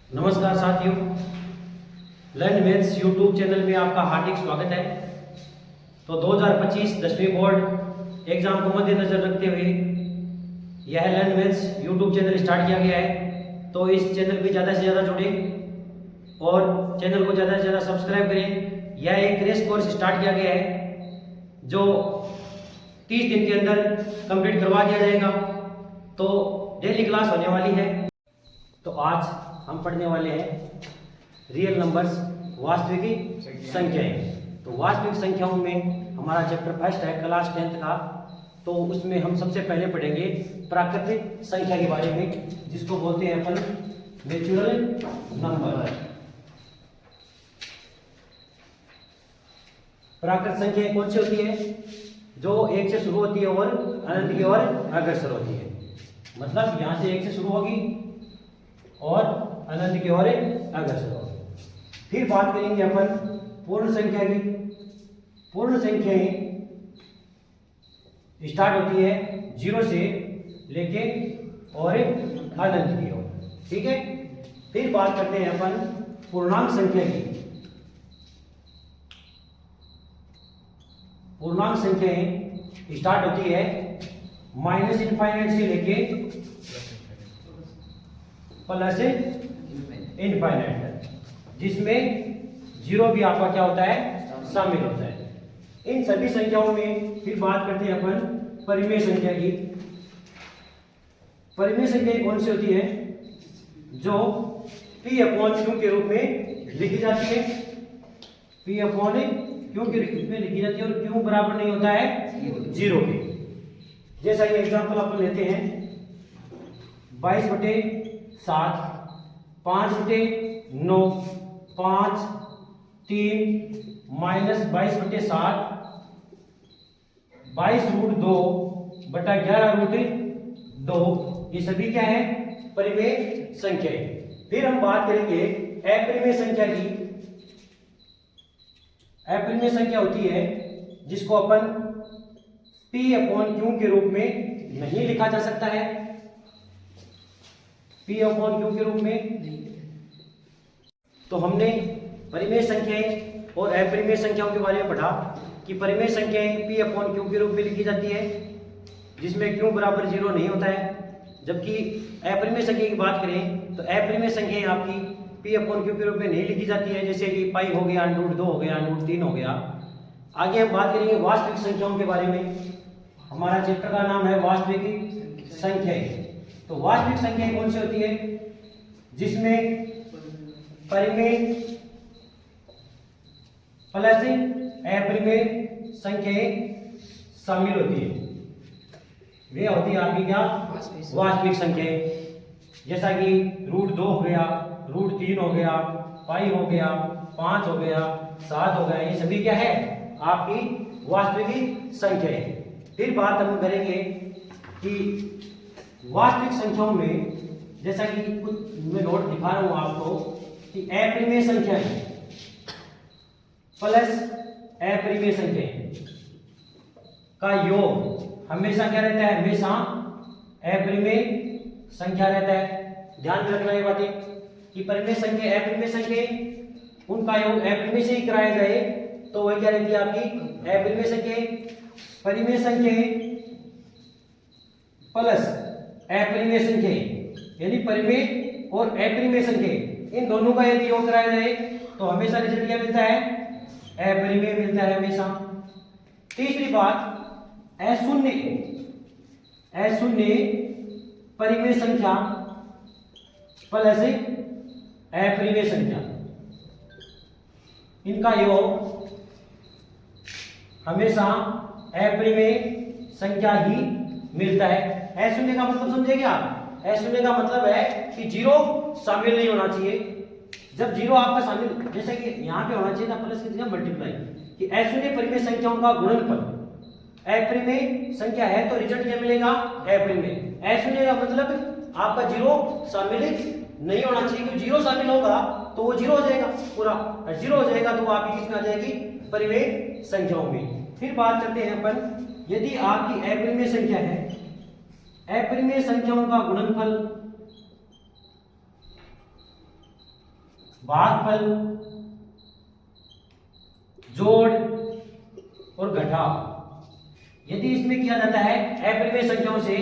नमस्कार साथियों, learn maths YouTube channel में आपका हार्दिक स्वागत है। तो 2025 10वीं बोर्ड एग्जाम को मद्देनजर रखते हुए यह learn maths YouTube channel start किया गया है। तो इस चैनल पे ज़्यादा से ज़्यादा जुड़ें और चैनल को ज़्यादा से ज़्यादा सब्सक्राइब करें। यह एक क्रेश कोर्स स्टार्ट किया गया है जो 30 दिन के अंदर कंप्लीट करवा दिया जाएगा। तो डेली क्लास होने वाली है। तो आज हम पढ़ने वाले हैं रियल नंबर्स, वास्तविक संख्याएं। तो वास्तविक संख्याओं में हमारा चैप्टर फर्स्ट है क्लास 10th का। तो उसमें हम सबसे पहले पढ़ेंगे प्राकृतिक संख्या के बारे में, जिसको बोलते हैं अपन नेचुरल नंबर। प्राकृतिक संख्या कौन सी होती है? जो एक से शुरू होती है और अनंत की ओर अग्रसर होती है। मतलब यहां से एक से शुरू होगी और अनंत की ओर अग्रसर होगी। फिर बात करेंगे अपन पूर्ण संख्या की। पूर्ण संख्याएं स्टार्ट होती है 0 से लेके और अनंत की ओर, ठीक है। फिर बात करते हैं अपन पूर्णांक संख्या की। पूर्णांक संख्याएं स्टार्ट होती है माइनस इनफाइनाइट से लेके प्लस इनफाइनाइट तक, जिसमें 0 भी आपका क्या होता है? शामिल होता है। इन सभी संख्याओं में फिर बात करते हैं अपन परिमेय संख्या की। परिमेय संख्या कौन सी होती है? जो P/Q के रूप में लिखी जाती है। P/Q के रूप में लिखी जाती है और Q बराबर नहीं होता है 0 के। जैसा कि एग्जांपल अपन लेते हैं 22/7, 5/9, 5, 3 माइनस 22/7, 22√2/11√2। ये सभी क्या है? परिमेय संख्याएं। फिर हम बात करेंगे अपरिमेय संख्या की। अपरिमेय संख्या होती है जिसको अपन P/Q के रूप में नहीं लिखा जा सकता है। P/Q के रूप में तो हमने परिमेय संख्याएं और अपरिमेय संख्याओं के बारे में पढ़ा कि परिमेय संख्याएं P/Q के रूप में लिखी जाती है जिसमें Q बराबर 0 नहीं होता है। जबकि अपरिमेय संख्या की बात करें तो अपरिमेय संख्याएं आपकी P/Q के रूप में नहीं लिखी जाती है, जैसे कि पाई हो गया, √2 हो गया, √3 हो गया। आगे हम बात करेंगे वास्तविक संख्याओं के बारे में। हमारा चैप्टर का नाम है वास्तविक संख्याएं। तो वास्तविक संख्याएं कौन सी होती है? जिसमें परिमेय प्लस अपरिमेय संख्याएं शामिल होती है। वे होती है आपकी क्या? वास्तविक संख्याएं। जैसा कि √2 हो गया, √3 हो गया, पाई हो गया, 5 हो गया, 7 हो गया। ये सभी क्या है? आपकी वास्तविक संख्याएं। फिर बात हम करेंगे कि वास्तविक संख्याओं में, जैसा कि कुछ मैं नोट दिखा रहा हूं आपको, कि अपरिमेय संख्या प्लस अपरिमेय संख्या का योग हमेशा क्या रहता है? हमेशा अपरिमेय संख्या रहता है। ध्यान में रखना ये बातें कि परिमेय संख्या अपरिमेय संख्या उनका योग अपरिमेय से ही कराया जाए तो वह क्या रहती है? आपकी अपरिमेय संख्या। परिमेय संख्या प्लस अपरिमेय संख्या यानी परिमेय और अपरिमेय संख्या, इन दोनों का यदि योग कराया जाए तो हमेशा रिजल्ट क्या मिलता है? अपरिमेय मिलता है हमेशा। तीसरी बात, अशून्य परिमेय संख्या प्लस अपरिमेय संख्या, इनका योग हमेशा अपरिमेय संख्या ही मिलता है। अशून्य का मतलब समझे क्या? अशून्य का मतलब है कि 0 शामिल नहीं होना चाहिए। जब 0 आपका शामिल, जैसे कि यहाँ पे होना चाहिए था प्लस की जगह मल्टीप्लाई, कि अशून्य परिमेय संख्याओं का गुणनफल अपरिमेय संख्या है तो रिजल्ट क्या मिलेगा? अपरिमेय। अशून्य का मतलब आपका 0 शामिल नहीं होना चाहिए, क्योंकि 0 शामिल होगा तो वो 0 हो जाएगा पूरा, और 0 हो जाएगा तो वो आपकी किसमें आ जाएगी? परिमेय संख्याओं में। फिर बात करते हैं अपन, यदि आपकी अपरिमेय संख्या है, अपरिमेय संख्याओं का गुणनफल भागफल, जोड़ और घटाव। यदि इसमें किया जाता है अपरिमेय संख्याओं से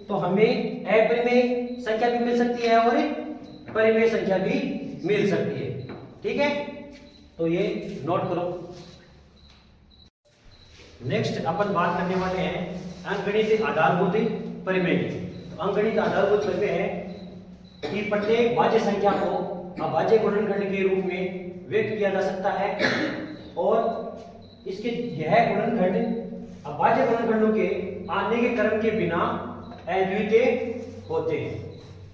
तो हमें अपरिमेय संख्या भी मिल सकती है और परिमेय संख्या भी मिल सकती है। ठीक है, तो ये नोट करो। नेक्स्ट अपन बात करने वाले हैं अंकगणित आधारभूत परिमेय की। तो अंकगणित आधारभूत परिमेय है कि प्रत्येक भाज्य संख्या को अभाज्य गुणनखंड के रूप में व्यक्त किया जा सकता है और इसके यह गुणनखंड अभाज्य गुणनखंडों के आने के क्रम के बिना अद्वितीय होते हैं।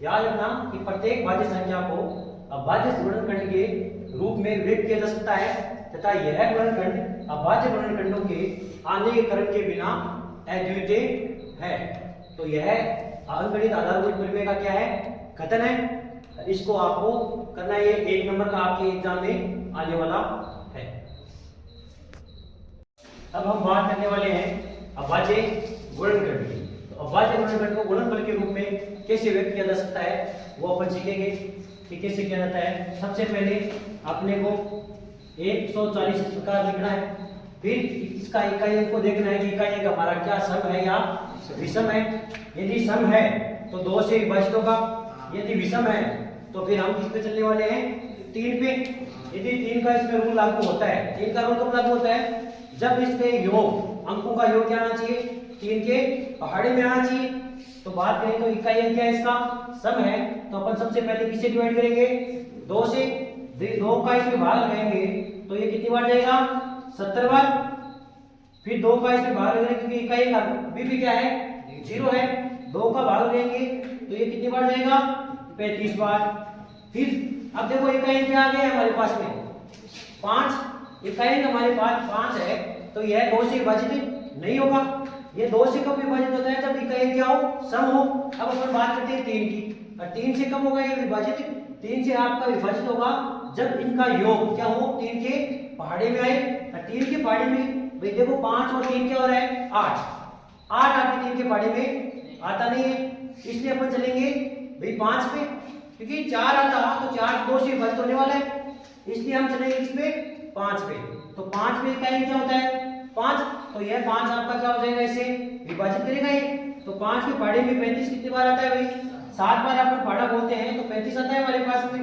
याद रखना कि प्रत्येक भाज्य संख्या को अभाज्य गुणनखंड के रूप में व्यक्त किया जा सकता है तथा यह गुणनखंड अभाज्य गुणनखंडों के आने के क्रम के बिना अद्वितीय है। तो यह अंकगणित आधारभूत परिमेय का क्या है, कथन है। इसको आपको करना है, 1 नंबर का आपके एग्जाम में आने वाला है। अब हम बात करने वाले हैं अभाज्य गुणनखंड की। तो अभाज्य गुणनखंड को गुणनफल के रूप में कैसे व्यक्त किया जा सकता है वो अपन सीखेंगे कि कैसे किया जाता है। सबसे पहले अपने को 140 इस प्रकार लिखना है, फिर इसका इकाई अंक को देखना है कि इकाई अंक हमारा क्या सम है या विषम है। यदि सम है तो 2 से विभाजित होगा, यदि विषम है तो फिर हम किस पे चलने वाले हैं, 3 पे। यदि 3 का इसमें रूल लागू होता है, 3 का रूल कब लागू होता है, जब इसके योग अंकों का योग क्या आना चाहिए, 3 के पहाड़े में आना चाहिए। तो बात करें तो इकाई अंक क्या है, इसका सम है, तो अपन सबसे पहले किससे डिवाइड करेंगे, 2 से। 2 का इसमें भाग लगाएंगे तो ये कितनी बार जाएगा, 70 बार। फिर 2 का इसमें भाग लगाएंगे क्योंकि इकाई अंक भी क्या है, 0 है। 2 का भाग लेंगे तो ये कितनी बार जाएगा, 35 बार। फिर अब देखो इकाई अंक क्या आ गया हमारे पास में, 5। इकाई अंक हमारे पास 5 है तो यह 2 से विभाजित नहीं होगा। ये 2 से कब विभाजित होता है, जब इकाई अंक क्या हो, सम हो। अब अपन बात करते हैं 3 की, और 3 से कब होगा ये विभाजित, 3 से आपका विभाजित होगा जब इनका योग क्या हो, 3 के पहाड़े में आए। और 3 के पहाड़े में भाई देखो 5 और 3 क्या हो रहा है, 8 आपके 3 के पहाड़े में आता नहीं है, इसलिए अपन चलेंगे भाई 5 पे, क्योंकि 4 आता तो 4 2 से विभाजित होने वाला है, इसलिए हम चलेंगे किस पे, 5 पे। तो 5 पे इकाई क्या होता है, 5। तो यह 5 आपका क्या हो जाएगा, इसे विभाजित करेगा ये। तो 5 के पहाड़े में 35 कितनी बार आता है भाई, 7 बार अपन पहाड़ा बोलते हैं तो 35 आता है हमारे पास में।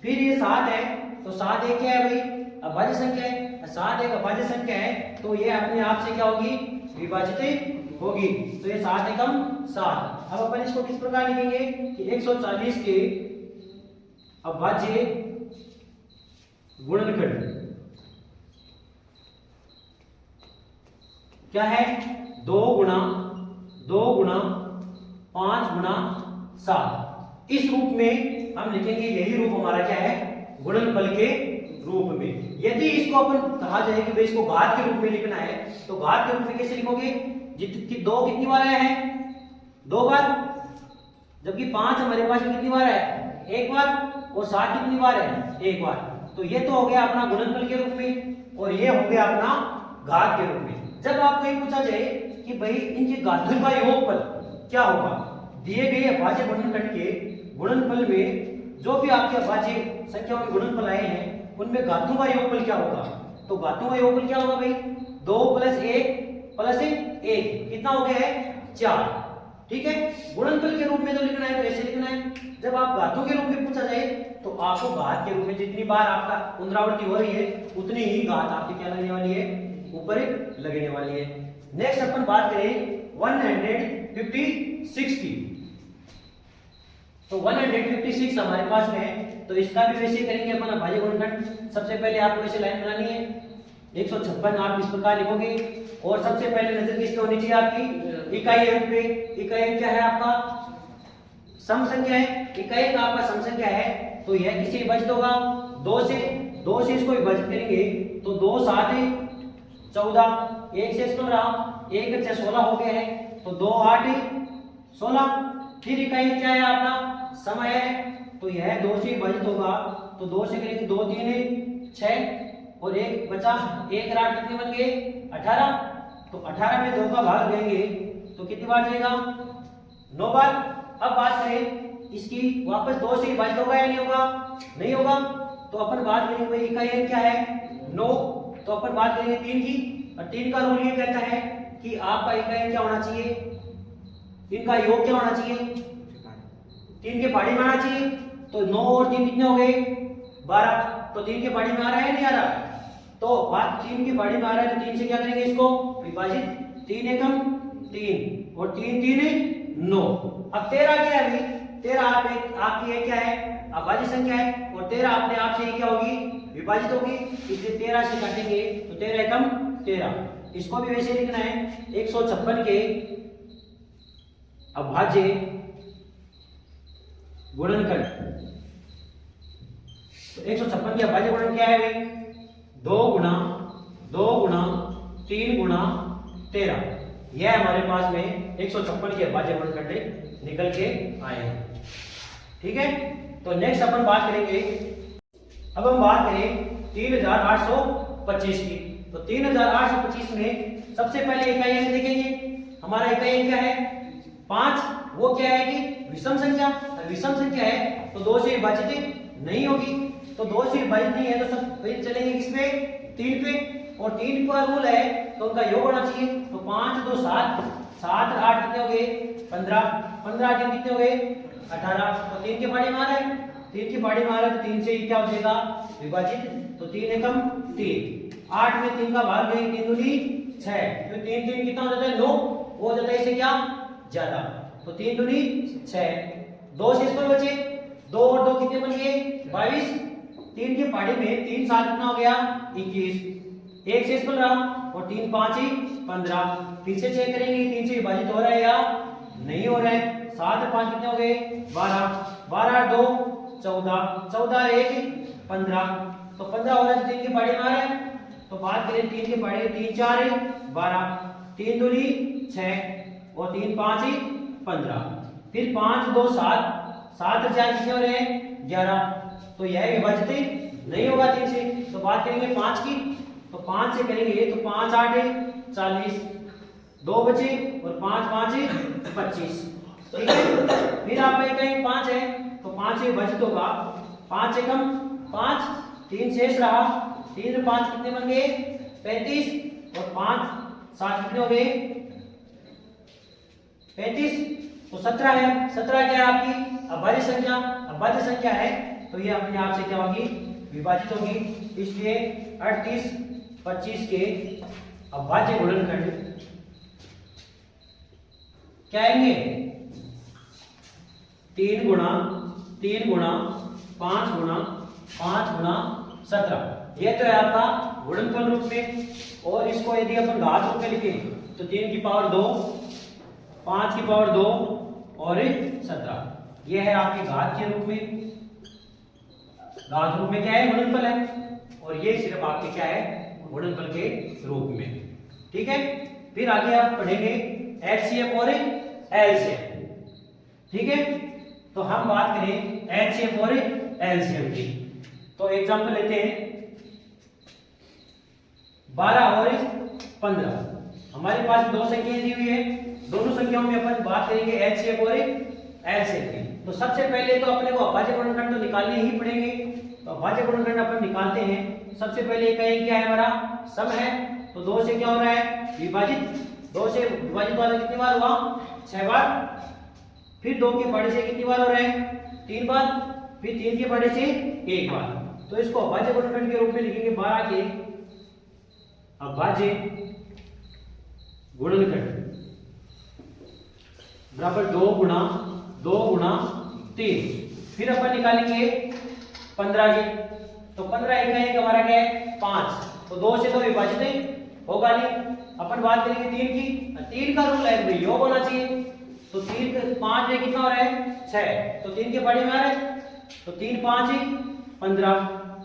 फिर ये 7 है तो 7 एक क्या है भाई, अभाज्य संख्या है। 7 एक अभाज्य संख्या है तो ये अपने आप से क्या होगी, विभाजित होगी। तो ये 7 एकम 7। अब अपन इसको किस प्रकार लिखेंगे कि 140 के अभाज्य गुणनखंड क्या है, 2 गुणा 5 गुणा 7। इस रूप में हम लिखेंगे, यही रूप हमारा क्या है, गुणनफल के रूप में। यदि इसको अपन कहा जाए कि भाई इसको घात के रूप में लिखना है तो घात के रूप में कैसे लिखोगे, 2 कितनी बार आया है, 2 बार, जबकि 5 हमारे पास में कितनी बार है, 1 बार, और 7 कितनी बार है, 1 बार। तो ये तो हो गया अपना गुणनफल के रूप में और ये हो गया अपना घात के रूप में। जब आपको ये पूछा जाए कि भाई इनके घातों का योगफल क्या होगा, दिए गए अभाज्य गुणनखंड के गुणनफल में जो भी आपके अभाज्य संख्याओं के गुणनफल आए हैं उनमें घातों का योगफल क्या होगा। तो घातों का योगफल क्या होगा भाई, 2 + 1 + 1 कितना हो गया है, 4। ठीक है, गुणनफल के रूप में तो लिखना है तो ऐसे लिखना है। जब आप घातों के रूप में पूछा जाए तो आपको घात के रूप में जितनी बार आपका पुनरावृत्ति हो रही है उतनी ही घात आपकी क्या लगने वाली है, ऊपर लगने वाली है। नेक्स्ट अपन बात करें 156 की। तो 156 हमारे पास में है तो इसका भी वैसे करेंगे अपन अभाज्य गुणनखंड। सबसे पहले आपको ऐसे लाइन बनानी है, 156 आप इस प्रकार लिखोगे और सबसे पहले नजर किस पे होनी चाहिए आपकी, इकाई अंक पे। इकाई अंक क्या है आपका, सम संख्या है, इकाई अंक आपका सम संख्या है तो यह किससे विभाजित होगा, 2 से इसको विभाजित करेंगे तो 2 7 14, 1 से 15, 1 से 16 हो गए हैं तो 2 8 16। फिर इकाई क्या है आपका, समय है तो यह 2 से विभाजित होगा तो 2 से करेंगे 2 3 6 और 1 बचा, 1 8 कितने बन गए, 18। तो 18 में 2 का भाग देंगे तो कितनी बार जाएगा, 9 बार। अब बात करें इसकी वापस 2 से विभाजित होगा या नहीं होगा? नहीं होगा। तो अपन बात करेंगे भाई इकाई क्या है? 9। तो अपन बात करेंगे 3 की, और 3 का रूल ये कहता है कि आपका इकाई क्या होना चाहिए? इनका योग क्या होना चाहिए? 3 के पहाड़ी में आना चाहिए। तो 9 और 3 कितने हो गए? 12। तो 3 के पहाड़ी में आ रहा है नहीं आ रहा? तो बात 3 के पहाड़ी में आ रहा है तो 3 से क्या करेंगे इसको? विभाजित। 3 एकम 3 और 3 3 9। अब 13 क्या है भाई? 13 आपकी ये क्या है? अभाज्य संख्या है, और 13 अपने आप से क्या होगी? विभाजित होगी। इसलिए 13 से काटेंगे तो 13 एकम 13। इसको भी वैसे लिखना है 156 के अभाज्य गुणनखंड। तो 156 की अभाज्य गुणन क्या है भाई? 2 गुणा 2 गुणा 3 गुणा 13। यह हमारे पास में 156 के अभाज्य गुणनखंड निकल के आए हैं। ठीक है। तो नेक्स्ट अपन बात करेंगे, अब हम बात करें 3825 की। तो 3825 में सबसे पहले इकाई अंक देखेंगे। हमारा इकाई अंक क्या है? 5। वो क्या है कि विषम संख्या। विषम संख्या है तो 2 से विभाजित नहीं होगी। तो 2 से विभाजित नहीं है तो सब फिर चलेंगे किस पे? 3 पे। और 3 का रूल है तो उनका योग होना चाहिए। तो 5 2 7, 7 8 कितने हो गए? 15। 15 8 कितने हो गए? 18। तो 3 के पहाड़ी में आ रहा है, 3 की पहाड़ी में आ रहा है तो 3 से क्या हो जाएगा? विभाजित। तो 3 एकम 3। 8 में 3 का भाग गए, 3 दूनी 6। तो 3 3 कितना हो जाता है? 9। वो हो जाता है इससे क्या? ज्यादा। तो 3 दूनी 6। 2 से इसमें बचे 2 और 2 कितने बन गए? 22। 3 की पहाड़ी में 3 7 कितना हो गया? 21। 1 से इसमें रहा और 3 5 ही 15। फिर से चेक करेंगे 3 से विभाजित हो रहा है या नहीं हो रहा है। 7 और 5 कितने हो गए? 12। 12 2 14, 14 1 15। तो 15 हो रहा है तो 3 की पहाड़ी में आ रहा है। तो बात करें 3 की पहाड़ी, 3 4 12, 3 दूनी 6 और 3 5 15। फिर 5 2 7, 7 4 कितने हो रहे हैं? 11। तो यह विभाजित नहीं होगा 3 से। तो बात करेंगे 5 की, तो 5 से करेंगे तो 5 8 40, 2 बचे और 5 5 25। ठीक है। फिर आपका इकाई 5 है तो 5 से विभाजित होगा। 5 एकम 5, 3 शेष रहा। 3 और 5 कितने बन गए? 35 और 5 7 कितने हो गए? 35। तो 17 है। 17 क्या है आपकी? अभाज्य संख्या। अभाज्य संख्या है तो ये अपने आप से क्या होगी? विभाजित होगी। इसलिए 38 25 के अभाज्य गुणनखंड क्या आएंगे? 3 गुणा 3 गुणा 5 गुणा 5 गुणा 17। यह तो है आपका गुणनफल रूप में। और इसको यदि अपन घात रूप में लिखें तो 3 की पावर 2, 5 की पावर 2 और 17। यह है आपके घात के रूप में। घात रूप में क्या है? गुणनफल है। और ये सिर्फ आपके क्या है? गुणनफल के रूप में। ठीक है। फिर आगे आप पढ़ेंगे एचसीएफ और एलसीएम। ठीक है। तो हम बात करें एचसीएफ और एलसीएम की। तो एग्जांपल लेते हैं 12 और 15। हमारे पास दो संख्याएं दी हुई है। दोनों संख्याओं में अपन बात करेंगे एचसीएफ और एलसीएम की। तो सबसे पहले तो अपने को अभाज्य गुणनखंड तो निकालने ही पड़ेंगे। तो अभाज्य गुणनखंड अपन निकालते हैं। सबसे पहले इकाई क्या है? हमारा सम है। तो 2 से क्या हो रहा है? विभाजित। 2 से विभाजित वाला कितनी बार हुआ? 6 बार। फिर 2 के पहाड़े से कितनी बार हो रहा है? 3 बार। फिर 3 के पहाड़े से 1 बार। तो इसको अभाज्य गुणनखंड के रूप में लिखेंगे 12 के अभाज्य गुणनखंड बराबर 2 गुणा 3। फिर अपन निकालेंगे 15 की। तो 15 इकाई हमारा क्या है? 5। तो 2 से तो विभाजित होगा नहीं। अपन बात करेंगे 3 की। 3 का रूल है योग होना चाहिए। तो 3 5 में कितना हो रहा है? 6। तो 3 के पहाड़ी में आ रहा है तो 3 5 15।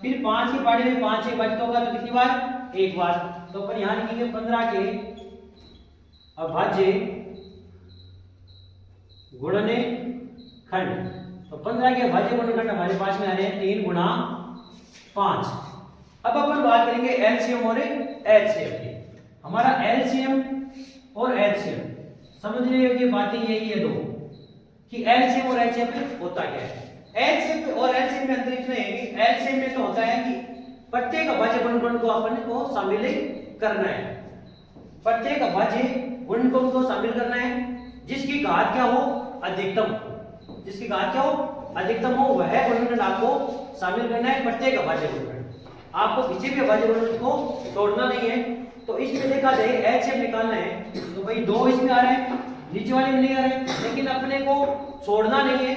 फिर 5 की पहाड़ी में 5 से विभाजित होगा तो कितनी बार? 1 बार। तो अपन यहां लिखेंगे 15 के अभाज्य गुणनखंड। तो 15 के अभाज्य गुणनखंड हमारे पास में आ रहे हैं 3 गुणा 5। अब अपन बात करेंगे एलसीएम और एचसीएम की। हमारा एलसीएम और एचसीएम समझने योग्य बातें यही है दो कि एलसीएम और एचसीएफ में होता क्या है। एलसीएम और एलसीएम में अंतर इतना है कि एलसीएम में तो होता है कि प्रत्येक अभाज्य गुणनखंड को अपन को शामिल करना है, प्रत्येक अभाज्य गुणनखंड को शामिल करना है जिसकी घात क्या हो, अधिकतम, जिसकी घात क्या हो, अधिकतम हो, वह गुणनखंड आपको शामिल करना है प्रत्येक अभाज्य गुणनखंड। आपको किसी भी अभाज्य गुणनखंड को तोड़ना नहीं है। तो इसमें देखा जाए एलसीएम निकालना है तो भाई 2 इसमें आ रहे हैं, नीचे वाले में नहीं आ रहे, लेकिन अपने को छोड़ना नहीं है।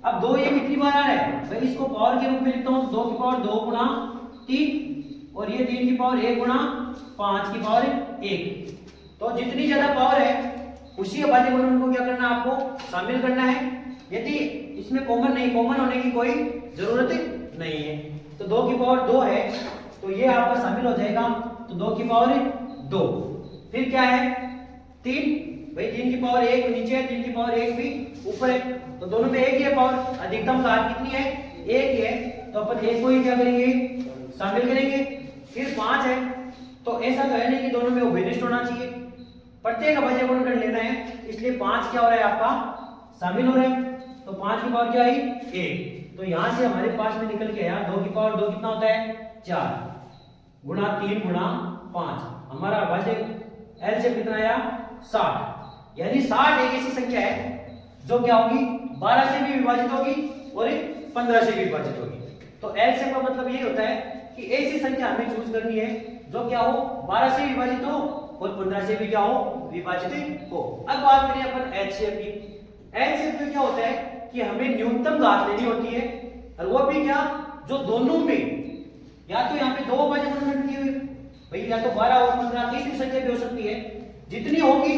अब 2 ये कितनी बार आ रहा है भाई, इसको पावर के रूप में लिखता हूं, 2 की पावर 2 गुणा 3 और ये 3 की पावर 1 गुणा 5 की पावर 1। तो जितनी ज्यादा पावर है उसी अभाज्य गुणनखंड को क्या करना है, आपको शामिल करना है। यदि इसमें कॉमन नहीं, कॉमन होने की कोई जरूरत नहीं है। तो 2 की पावर 2 है तो ये आपका शामिल हो जाएगा, तो 2 की पावर 2। फिर क्या है 3, भाई 3 की पावर 1 नीचे है, 3 की पावर 1 भी ऊपर है, तो दोनों में एक ही है पावर, अधिकतम घात कितनी है, 1 ही है, तो अपन एक को ही क्या करेंगे, शामिल करेंगे। फिर 5 है, तो ऐसा तो है नहीं कि दोनों में उभयनिष्ठ होना चाहिए, प्रत्येक अभाज्य गुणनखंड लेना है, इसलिए 5 क्या हो रहा है आपका शामिल हो रहा है। तो 5 की पावर क्या आई 1, तो यहां से हमारे पास में निकल के आया 2 की पावर 2 कितना होता है 4 गुणा 3 गुणा 5, हमारा अभाज्य एलसीएम कितना आया 60। यानी 60 एक ऐसी संख्या है जो क्या होगी 12 से भी विभाजित होगी और 15 से भी विभाजित होगी। तो एलसीएम का मतलब ये होता है कि ऐसी संख्या हमें चूज करनी है जो क्या हो 12 से विभाजित हो और 15 से भी क्या हो विभाजित हो। अब बात करें अपन एचसीएफ की। एचसीएफ में क्या होता है कि हमें न्यूनतम घात लेनी होती है, और वो भी क्या, जो दोनों में या तो यहाँ पे 2 अभाज्य गुणनखंड की हुई भाई, या तो 12 और 15 तीसरी संख्या भी हो सकती है, जितनी होगी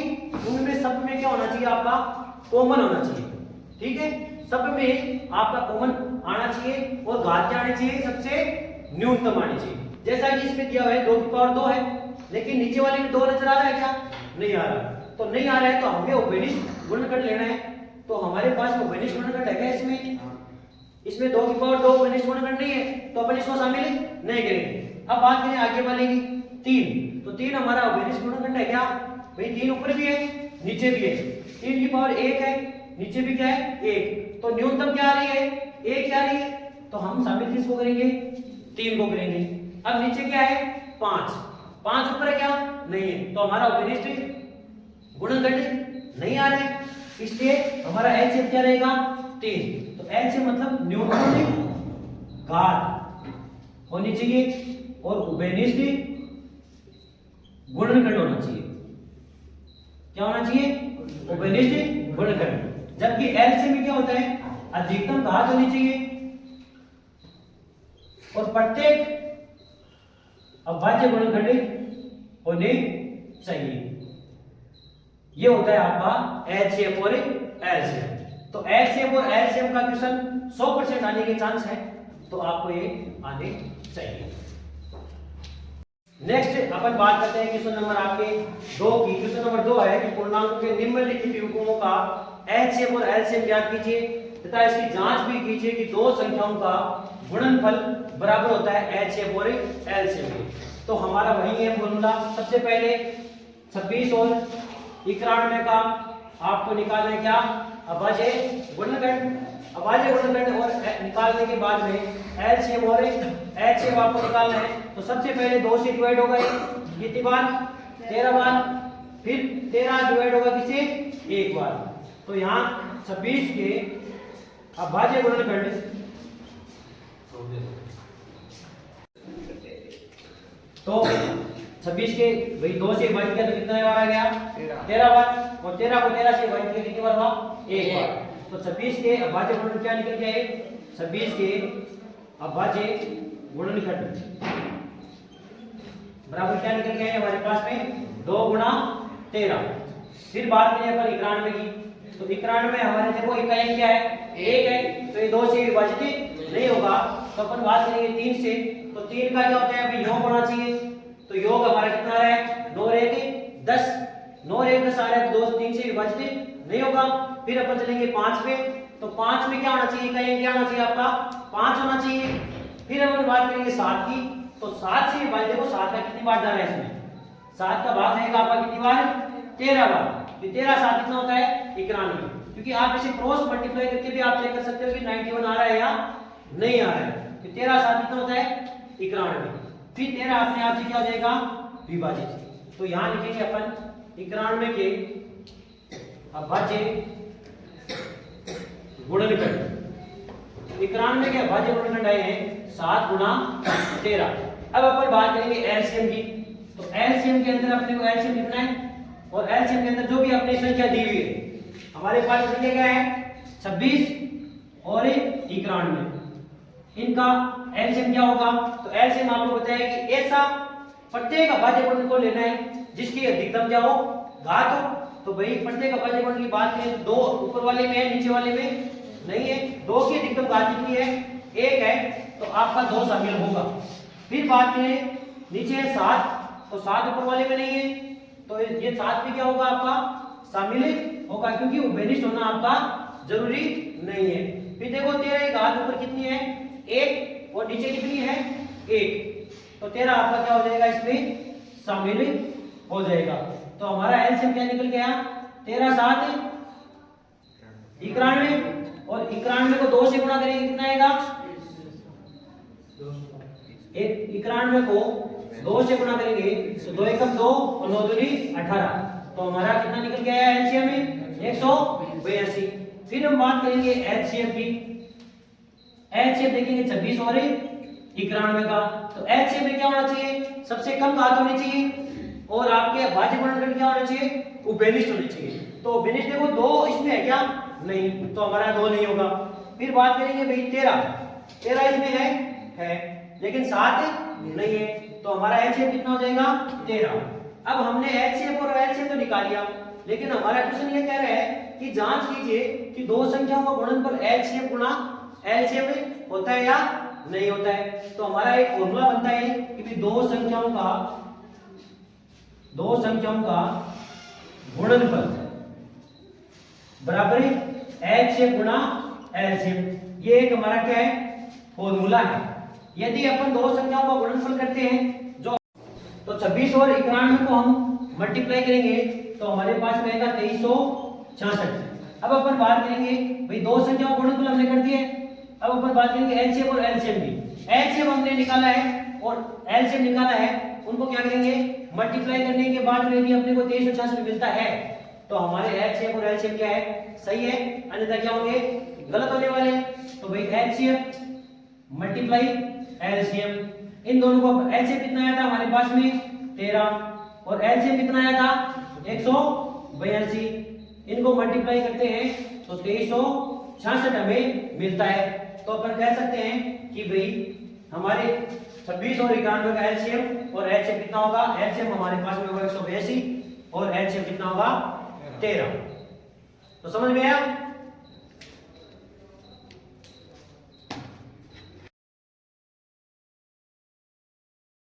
उनमें सब में क्या होना चाहिए, आपका कॉमन होना चाहिए। ठीक है, सब में आपका कॉमन आना चाहिए और घात क्या आनी चाहिए, सबसे न्यूनतम आनी चाहिए। जैसा कि इसमें दिया हुआ है 2 की पावर 2 है, लेकिन नीचे वाले में 2 नजर आ रहा है क्या, नहीं आ रहा, तो नहीं आ रहा है तो हमें उभयनिष्ठ गुणनखंड लेना है। तो हमारे पास उभयनिष्ठ गुणनखंड है क्या इसमें 2 की पावर 2 उभयनिष्ठ गुणनखंड नहीं है, तो अपन इसको शामिल नहीं करेंगे। अब बात करें आगे वाले की 3, तो 3 हमारा उभयनिष्ठ गुणनखंड है क्या भाई, 3 ऊपर भी है नीचे भी है, 3 की पावर 1 है, नीचे भी क्या है 1, तो न्यूनतम क्या आ रही है 1 आ रही है, तो हम शामिल किसको करेंगे 3 को करेंगे। अब नीचे क्या है 5 ऊपर है क्या नहीं है, तो हमारा उभयनिष्ठ गुणनखंड नहीं आ रहा है, इसलिए हमारा एलसीएम क्या रहेगा 3। तो एलसीएम मतलब न्यूनतम घात होनी चाहिए और उभयनिष्ठ गुणनखंड होना चाहिए। क्या होना चाहिए, उभयनिष्ठ गुणनखंड। जबकि एलसीएम में क्या होता है, अधिकतम घात होनी चाहिए और प्रत्येक अभाज्य गुणनखंड होने चाहिए। ये होता है आपका एचसीएफ और एलसीएम। तो एचसीएफ और एलसीएम का क्वेश्चन 100% आने के चांस है, तो आपको ये आने चाहिए। नेक्स्ट अपन बात करते हैं क्वेश्चन नंबर आपके 2 की। क्वेश्चन नंबर 2 है कि पूर्णांकों के निम्नलिखित युग्मों का एचसीएफ और एलसीएम ज्ञात कीजिए तथा इसकी जांच भी कीजिए कि दो संख्याओं का गुणनफल बराबर होता है एचसीएफ और एलसीएम। तो हमारा वही है फॉर्मूला। सबसे पहले 26 और 91 का आपको निकालना है क्या, अभाज्य गुणनखंड। अभाज्य गुणनखंड और निकालने के बाद में एलसीएम और एचसीएफ आपको निकालना है। तो सबसे पहले 2 से डिवाइड होगा कितनी बार 13 बार, फिर 13 डिवाइड होगा किसे 1 बार। तो यहाँ 26 के अभाज्य गुणनखंड तो 26 के भाई 2 से विभाजित किया तो कितना बार आ गया 13 बार, और 13 को 13 से विभाजित किया कितनी बार हुआ 1 बार। तो 26 के अभाज्य गुणनखंड क्या निकल के आए, 26 के अभाज्य गुणनखंड बराबर क्या निकल के आए हमारे पास में 2 गुणा 13। फिर बात करें अपन 91 की, तो 91 में हमारे देखो इकाई क्या है 1 है, तो ये 2 से विभाजित नहीं होगा। तो अपन बात करेंगे 3 से, तो 3 का क्या होता है अभी योग होना चाहिए। तो योग हमारा कितना आ रहा है 9 और 1 10, 9 और 1 10 आ रहा है, तो 2 3 से विभाजित नहीं होगा। फिर अपन चलेंगे 5 पे, तो 5 में क्या होना चाहिए, इकाई क्या होना चाहिए आपका 5 होना चाहिए। फिर अपन बात करेंगे 7 की, तो 7 से विभाजित देखो 7 का कितनी बार जा रहा है इसमें, 7 का भाग रहेगा आपका कितनी बार 13 बार। 13 7 कितना होता है 91। क्योंकि आप इसे क्रॉस मल्टीप्लाई करके भी आप चेक कर सकते हो कि 91 आ रहा है या नहीं आ रहा है। तो 13 7 कितना होता है 91, फिर 13 अपने आप से क्या हो जाएगा विभाजित। तो यहाँ लिखेंगे अपन 91 के अभाज्य गुणनखंड। 91 के अभाज्य गुणनखंड आए हैं 7 गुणा 13। अब अपन बात करेंगे एलसीएम की। तो एलसीएम के अंदर अपने को एलसीएम लिखना है और एलसीएम के अंदर जो भी अपनी संख्या दी हुई है, हमारे पास संख्या क्या है 26 और 91, इनका एलसीएम क्या होगा। तो एलसीएम आपको बताया कि ऐसा प्रत्येक अभाज्य गुणन को लेना है जिसकी अधिकतम क्या हो घात हो। तो भाई प्रत्येक अभाज्य गुणन की बात करें, दो ऊपर वाले में है नीचे वाले में नहीं है, 2 की अधिकतम घात कितनी है 1 है, तो आपका 2 शामिल होगा। फिर बात करें नीचे है 7, तो 7 ऊपर वाले में नहीं है, तो ये 7 भी क्या होगा आपका शामिल होगा, क्योंकि उभयनिष्ठ होना आपका जरूरी नहीं है। फिर देखो 13 की घात ऊपर कितनी है 1 और नीचे कितनी है 1, तो 13 आपका क्या हो जाएगा इसमें शामिल हो जाएगा। तो हमारा एलसीएम क्या निकल गया 13 7 91, और 91 को 2 से गुणा करेंगे कितना आएगा 91 को 2 से गुणा करेंगे तो 2 एकम 2 और 9 दूनी 18, तो हमारा कितना निकल गया एलसीएम में 182। फिर हम बात करेंगे एचसीएफ की। एचसीएफ देखेंगे 26 और 91 का। तो एचसीएफ में क्या होना चाहिए सबसे कम घात होनी चाहिए और आपके अभाज्य गुणनखंड क्या होना चाहिए उभयनिष्ठ होनी चाहिए। तो उभयनिष्ठ देखो 2 इसमें है क्या नहीं, तो हमारा 2 नहीं होगा। फिर बात करेंगे भाई 13 इसमें है लेकिन 7 नहीं है, तो हमारा एचसीएफ कितना हो जाएगा 13। अब हमने एचसीएफ और एलसीएम तो निकाल लिया, लेकिन हमारा क्वेश्चन ये कह रहा है कि जांच कीजिए कि दो संख्याओं का गुणनफल एचसीएफ गुणा एलसीएम होता है या नहीं होता है। तो हमारा एक फॉर्मूला बनता है कि भी दो संख्याओं का गुणनफल बराबर एचसीएफ गुणा एलसीएम, ये एक हमारा क्या है फॉर्मूला है। यदि अपन दो संख्याओं का गुणनफल करते हैं जो तो 26 और 91 को हम मल्टीप्लाई करेंगे तो हमारे पास में आएगा 2366। अब अपन बात करेंगे भाई दो संख्याओं का गुणनफल हमने कर दिए, अब अपन बात करेंगे एलसीएम और एलसीएम की। एलसीएम हमने निकाला है और एलसीएम निकाला है, उनको क्या करेंगे मल्टीप्लाई करने के बाद यदि अपने को 2366 मिलता है तो हमारे एलसीएम और एलसीएम क्या है सही है, अन्यथा क्या होंगे गलत होने वाले। तो भाई एलसीएम मल्टीप्लाई एलसीएम, इन दोनों को एलसीएम कितना आया था हमारे पास में 13 और एलसीएम कितना आया था 182, इनको मल्टीप्लाई करते हैं तो 2366 हमें मिलता है। तो अपन कह सकते हैं कि भाई हमारे 26 और 91 का एलसीएम और एचसीएफ कितना होगा, एलसीएम हमारे पास में होगा 182 और एचसीएफ कितना होगा 13। तो समझ में आया।